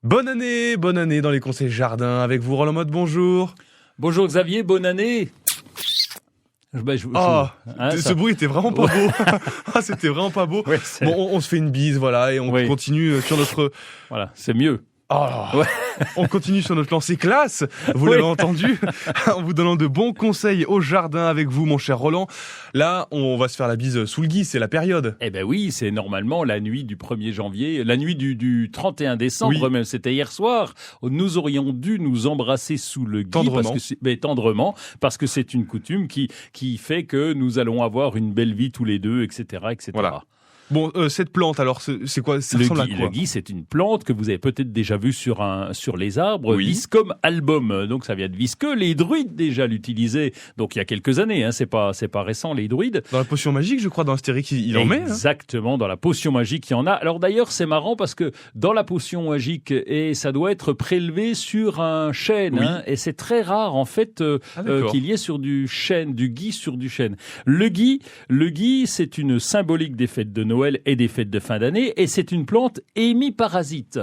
Bonne année dans les conseils jardin avec vous Roland Motte, bonjour. Bonjour Xavier, bonne année. Ce bruit était vraiment pas beau. C'était vraiment pas beau. Ouais, bon, on se fait une bise, voilà, et on continue sur notre... Voilà, c'est mieux. On continue sur notre lancée classe, vous l'avez entendu, en vous donnant de bons conseils au jardin avec vous, mon cher Roland. Là, on va se faire la bise sous le gui, c'est la période. Eh ben oui, c'est normalement la nuit du 1er janvier, la nuit du 31 décembre, même c'était hier soir. Nous aurions dû nous embrasser sous le gui, tendrement, parce que c'est une coutume qui fait que nous allons avoir une belle vie tous les deux, etc., etc. Voilà. Bon, cette plante, alors, c'est quoi? Ça ressemble à quoi? Le gui, c'est une plante que vous avez peut-être déjà vue sur les arbres, Viscum album. Donc, ça vient de visqueux. Les druides déjà l'utilisaient. Donc, il y a quelques années, c'est pas récent, les druides. Dans la potion magique, je crois, dans Astérix, il en met. Exactement, dans la potion magique, il y en a. Alors, d'ailleurs, c'est marrant parce que dans la potion magique, et ça doit être prélevé sur un chêne, et c'est très rare, en fait, qu'il y ait sur du chêne, du gui sur du chêne. Le gui, c'est une symbolique des fêtes de Noël et des fêtes de fin d'année, et c'est une plante hémiparasite.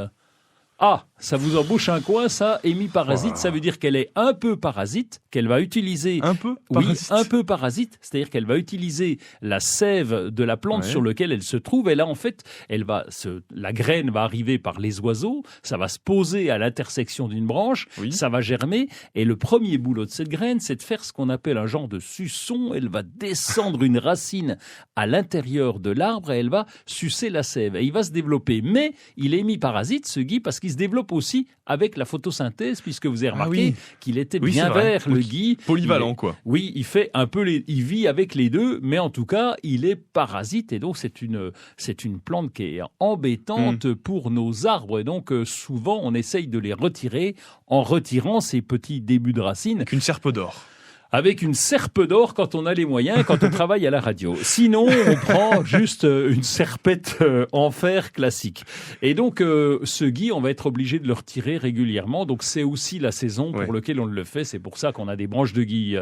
Ah, ça vous embouche un coin, ça, hémiparasite, ça veut dire qu'elle est un peu parasite, qu'elle va utiliser... Un peu parasite? Oui, un peu parasite, c'est-à-dire qu'elle va utiliser la sève de la plante sur laquelle elle se trouve, et là, en fait, la graine va arriver par les oiseaux, ça va se poser à l'intersection d'une branche, ça va germer, et le premier boulot de cette graine, c'est de faire ce qu'on appelle un genre de suçon, elle va descendre une racine à l'intérieur de l'arbre, et elle va sucer la sève, et il va se développer. Mais il est hémiparasite, ce gui, parce qu'il se développe aussi avec la photosynthèse, puisque vous avez remarqué qu'il était bien vert, le gui. Polyvalent, quoi. Oui, il fait un peu il vit avec les deux, mais en tout cas, il est parasite, et donc c'est une plante qui est embêtante pour nos arbres, et donc souvent on essaye de les retirer en retirant ces petits débuts de racines. Avec une serpe d'or. Avec une serpe d'or quand on a les moyens, quand on travaille à la radio. Sinon, on prend juste une serpette en fer classique. Et donc, ce gui, on va être obligé de le retirer régulièrement. Donc, c'est aussi la saison pour laquelle on le fait. C'est pour ça qu'on a des branches de gui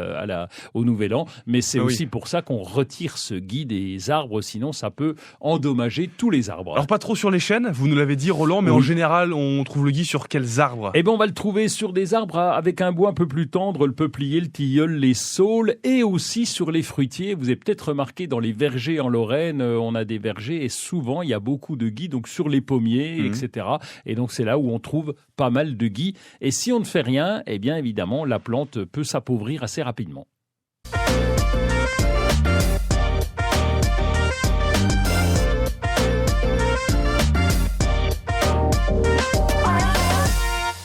au Nouvel An. Mais c'est aussi pour ça qu'on retire ce gui des arbres. Sinon, ça peut endommager tous les arbres. Alors, pas trop sur les chênes, vous nous l'avez dit, Roland, mais en général, on trouve le gui sur quels arbres? Eh bien, on va le trouver sur des arbres avec un bois un peu plus tendre, le peuplier, le tilleul, les saules, et aussi sur les fruitiers. Vous avez peut-être remarqué dans les vergers en Lorraine, on a des vergers et souvent il y a beaucoup de gui, donc sur les pommiers, etc. Et donc c'est là où on trouve pas mal de gui. Et si on ne fait rien, eh bien évidemment la plante peut s'appauvrir assez rapidement.